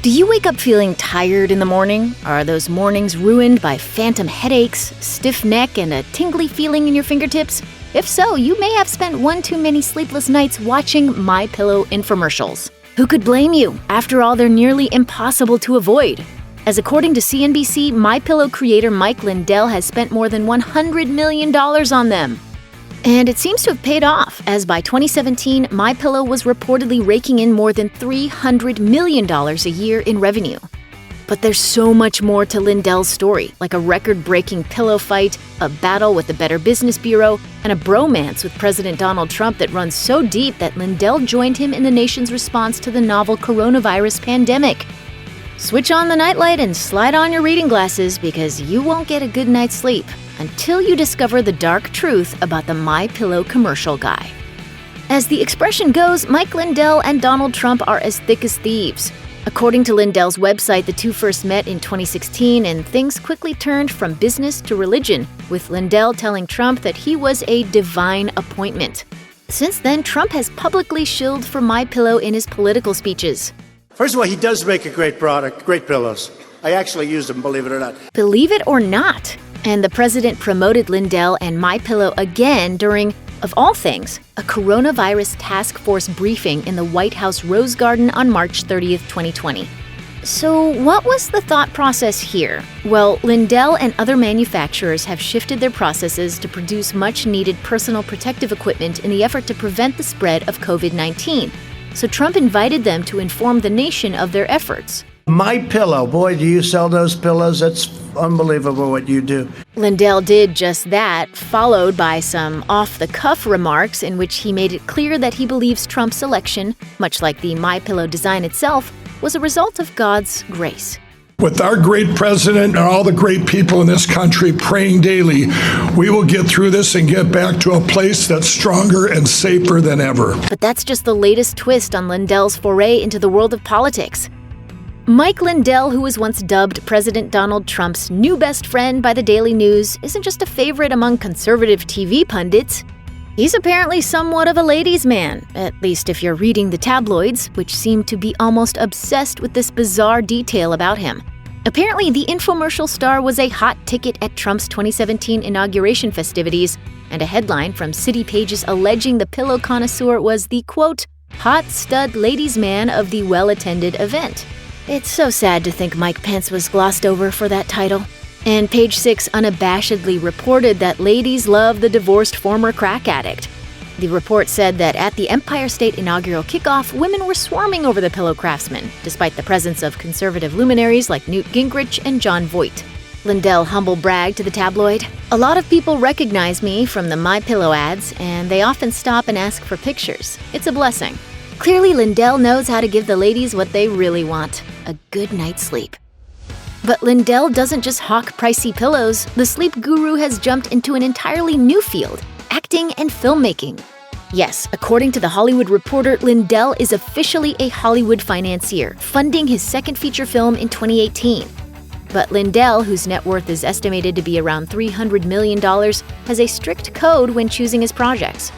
Do you wake up feeling tired in the morning? Are those mornings ruined by phantom headaches, stiff neck, and a tingly feeling in your fingertips? If so, you may have spent one too many sleepless nights watching MyPillow infomercials. Who could blame you? After all, they're nearly impossible to avoid. As according to CNBC, MyPillow creator Mike Lindell has spent more than $100 million on them. And it seems to have paid off, as by 2017, MyPillow was reportedly raking in more than $300 million a year in revenue. But there's so much more to Lindell's story, like a record-breaking pillow fight, a battle with the Better Business Bureau, and a bromance with President Donald Trump that runs so deep that Lindell joined him in the nation's response to the novel coronavirus pandemic. Switch on the nightlight and slide on your reading glasses, because you won't get a good night's sleep until you discover the dark truth about the MyPillow commercial guy. As the expression goes, Mike Lindell and Donald Trump are as thick as thieves. According to Lindell's website, the two first met in 2016, and things quickly turned from business to religion, with Lindell telling Trump that he was a divine appointment. Since then, Trump has publicly shilled for MyPillow in his political speeches. First of all, he does make a great product, great pillows. I actually use them, believe it or not. Believe it or not. And the president promoted Lindell and MyPillow again during, of all things, a coronavirus task force briefing in the White House Rose Garden on March 30th, 2020. So what was the thought process here? Well, Lindell and other manufacturers have shifted their processes to produce much-needed personal protective equipment in the effort to prevent the spread of COVID-19. So Trump invited them to inform the nation of their efforts. MyPillow, boy, do you sell those pillows? It's unbelievable what you do. Lindell did just that, followed by some off-the-cuff remarks in which he made it clear that he believes Trump's election, much like the MyPillow design itself, was a result of God's grace. With our great president and all the great people in this country praying daily, we will get through this and get back to a place that's stronger and safer than ever. But that's just the latest twist on Lindell's foray into the world of politics. Mike Lindell, who was once dubbed President Donald Trump's new best friend by the Daily News, isn't just a favorite among conservative TV pundits. He's apparently somewhat of a ladies' man, at least if you're reading the tabloids, which seem to be almost obsessed with this bizarre detail about him. Apparently, the infomercial star was a hot ticket at Trump's 2017 inauguration festivities, and a headline from city pages alleging the pillow connoisseur was the, quote, hot stud ladies' man of the well-attended event. It's so sad to think Mike Pence was glossed over for that title. And Page 6 unabashedly reported that ladies love the divorced former crack addict. The report said that at the Empire State inaugural kickoff, women were swarming over the pillow craftsman, despite the presence of conservative luminaries like Newt Gingrich and John Voight. Lindell humble bragged to the tabloid, "A lot of people recognize me from the MyPillow ads, and they often stop and ask for pictures. It's a blessing." Clearly, Lindell knows how to give the ladies what they really want, a good night's sleep. But Lindell doesn't just hawk pricey pillows. The sleep guru has jumped into an entirely new field, acting and filmmaking. Yes, according to The Hollywood Reporter, Lindell is officially a Hollywood financier, funding his second feature film in 2018. But Lindell, whose net worth is estimated to be around $300 million, has a strict code when choosing his projects.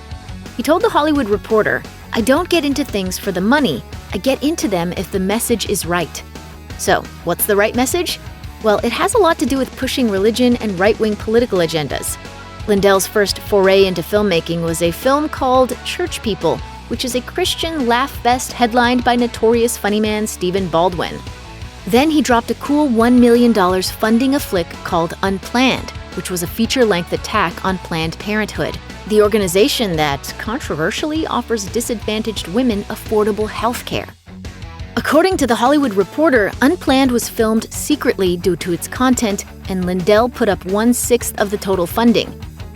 He told The Hollywood Reporter, "I don't get into things for the money. I get into them if the message is right." So, what's the right message? Well, it has a lot to do with pushing religion and right-wing political agendas. Lindell's first foray into filmmaking was a film called Church People, which is a Christian laugh-fest headlined by notorious funny man Stephen Baldwin. Then he dropped a cool $1 million funding a flick called Unplanned, which was a feature-length attack on Planned Parenthood, the organization that, controversially, offers disadvantaged women affordable health care. According to The Hollywood Reporter, Unplanned was filmed secretly due to its content, and Lindell put up 1/6 of the total funding.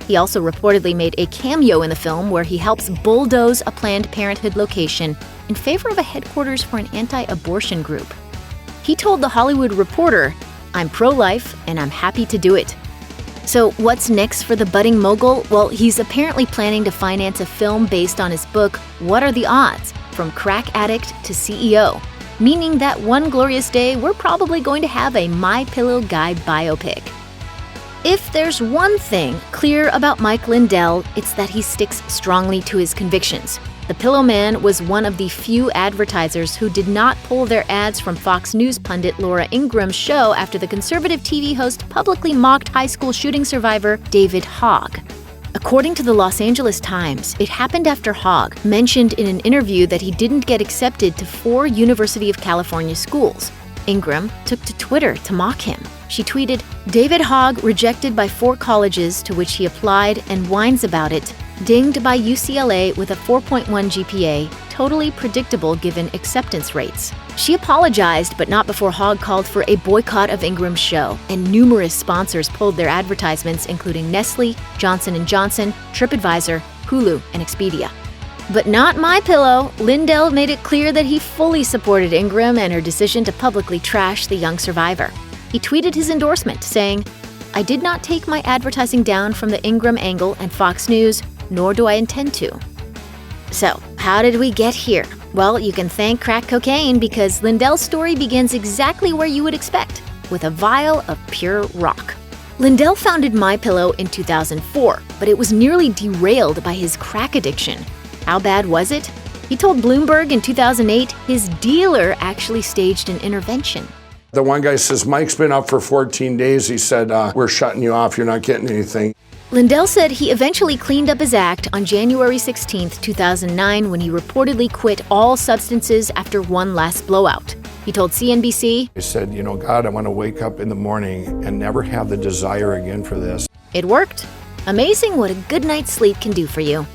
He also reportedly made a cameo in the film where he helps bulldoze a Planned Parenthood location in favor of a headquarters for an anti-abortion group. He told The Hollywood Reporter, "I'm pro-life, and I'm happy to do it." So what's next for the budding mogul? Well, he's apparently planning to finance a film based on his book, What Are the Odds? From Crack Addict to CEO, meaning that one glorious day we're probably going to have a MyPillow guy biopic. If there's one thing clear about Mike Lindell, it's that he sticks strongly to his convictions. The Pillow Man was one of the few advertisers who did not pull their ads from Fox News pundit Laura Ingraham's show after the conservative TV host publicly mocked high school shooting survivor David Hogg. According to the Los Angeles Times, it happened after Hogg mentioned in an interview that he didn't get accepted to 4 University of California schools. Ingraham took to Twitter to mock him. She tweeted, "David Hogg rejected by 4 colleges to which he applied and whines about it. Dinged by UCLA with a 4.1 GPA, totally predictable given acceptance rates." She apologized, but not before Hogg called for a boycott of Ingram's show, and numerous sponsors pulled their advertisements, including Nestle, Johnson & Johnson, TripAdvisor, Hulu, and Expedia. But not MyPillow. Lindell made it clear that he fully supported Ingraham and her decision to publicly trash the young survivor. He tweeted his endorsement, saying, "I did not take my advertising down from the Ingraham angle and Fox News, nor do I intend to." So, how did we get here? Well, you can thank crack cocaine because Lindell's story begins exactly where you would expect, with a vial of pure rock. Lindell founded MyPillow in 2004, but it was nearly derailed by his crack addiction. How bad was it? He told Bloomberg in 2008 his dealer actually staged an intervention. The one guy says, "Mike's been up for 14 days. He said, we're shutting you off. You're not getting anything." Lindell said he eventually cleaned up his act on January 16, 2009, when he reportedly quit all substances after one last blowout. He told CNBC, He said, "God, I want to wake up in the morning and never have the desire again for this." it worked. Amazing what a good night's sleep can do for you.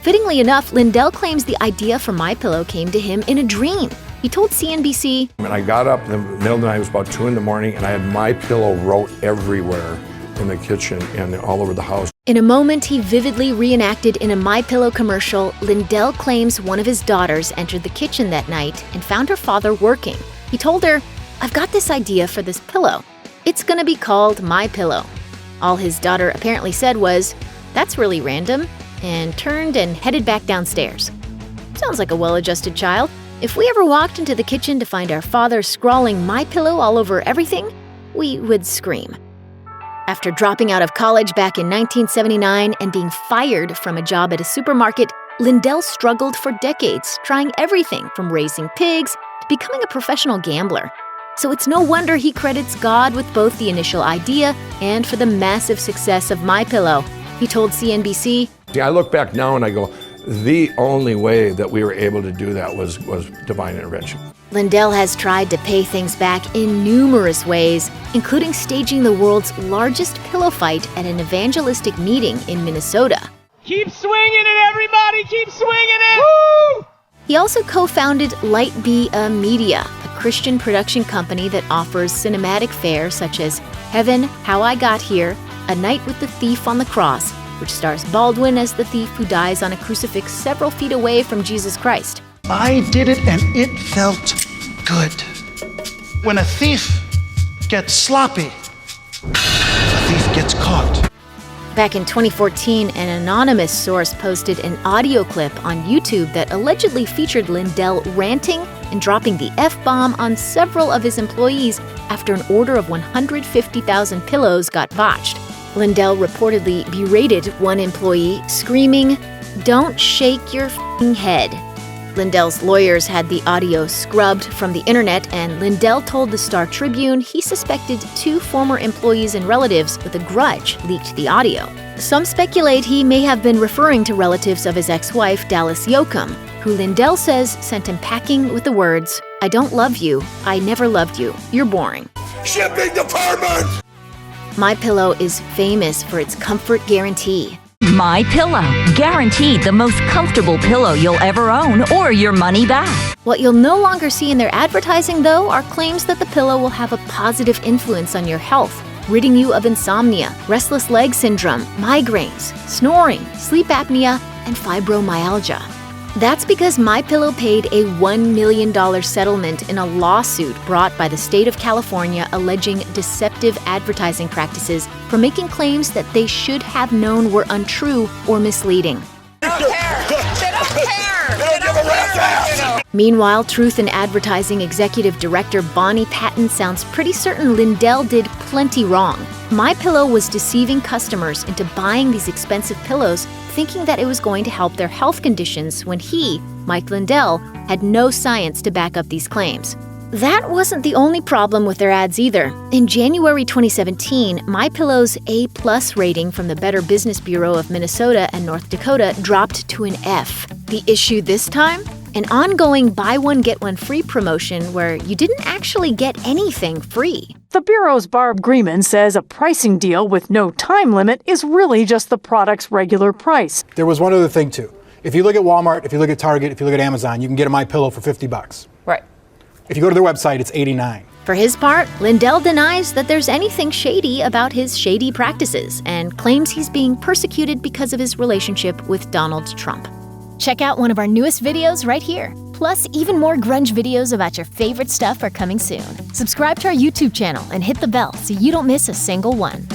Fittingly enough, Lindell claims the idea for MyPillow came to him in a dream. He told CNBC, And I got up in the middle of the night, it was about 2 in the morning, and I had MyPillow wrote everywhere in the kitchen and all over the house. In a moment he vividly reenacted in a MyPillow commercial, Lindell claims one of his daughters entered the kitchen that night and found her father working. He told her, "I've got this idea for this pillow. It's gonna be called MyPillow." All his daughter apparently said was, "That's really random," and turned and headed back downstairs. Sounds like a well-adjusted child. If we ever walked into the kitchen to find our father scrawling MyPillow all over everything, we would scream. After dropping out of college back in 1979 and being fired from a job at a supermarket, Lindell struggled for decades, trying everything from raising pigs to becoming a professional gambler. So it's no wonder he credits God with both the initial idea and for the massive success of MyPillow. He told CNBC, I look back now and I go, the only way that we were able to do that was divine intervention. Lindell has tried to pay things back in numerous ways, including staging the world's largest pillow fight at an evangelistic meeting in Minnesota. Keep swinging it, everybody! Keep swinging it! Woo! He also co-founded Light Be a Media, a Christian production company that offers cinematic fare such as Heaven, How I Got Here, A Night with the Thief on the Cross, which stars Baldwin as the thief who dies on a crucifix several feet away from Jesus Christ. I did it and it felt good. When a thief gets sloppy, a thief gets caught. Back in 2014, an anonymous source posted an audio clip on YouTube that allegedly featured Lindell ranting and dropping the F-bomb on several of his employees after an order of 150,000 pillows got botched. Lindell reportedly berated one employee, screaming, "Don't shake your f***ing head." Lindell's lawyers had the audio scrubbed from the internet, and Lindell told the Star Tribune he suspected 2 former employees and relatives with a grudge leaked the audio. Some speculate he may have been referring to relatives of his ex-wife, Dallas Yoakum, who Lindell says sent him packing with the words, "I don't love you. I never loved you. You're boring." Shipping department! MyPillow is famous for its comfort guarantee. MyPillow, guaranteed the most comfortable pillow you'll ever own or your money back. What you'll no longer see in their advertising, though, are claims that the pillow will have a positive influence on your health, ridding you of insomnia, restless leg syndrome, migraines, snoring, sleep apnea, and fibromyalgia. That's because MyPillow paid a $1 million settlement in a lawsuit brought by the state of California alleging deceptive advertising practices for making claims that they should have known were untrue or misleading. They don't care! They don't care! They don't give a rat's ass! Meanwhile, Truth in Advertising Executive Director Bonnie Patton sounds pretty certain Lindell did plenty wrong. MyPillow was deceiving customers into buying these expensive pillows, thinking that it was going to help their health conditions when he, Mike Lindell, had no science to back up these claims. That wasn't the only problem with their ads either. In January 2017, MyPillow's A+ rating from the Better Business Bureau of Minnesota and North Dakota dropped to an F. The issue this time? An ongoing buy one get one free promotion where you didn't actually get anything free. The Bureau's Barb Greenman says a pricing deal with no time limit is really just the product's regular price. There was one other thing too. If you look at Walmart, if you look at Target, if you look at Amazon, you can get a MyPillow for $50. Right. If you go to their website, it's $89. For his part, Lindell denies that there's anything shady about his shady practices and claims he's being persecuted because of his relationship with Donald Trump. Check out one of our newest videos right here. Plus, even more grunge videos about your favorite stuff are coming soon. Subscribe to our YouTube channel and hit the bell so you don't miss a single one.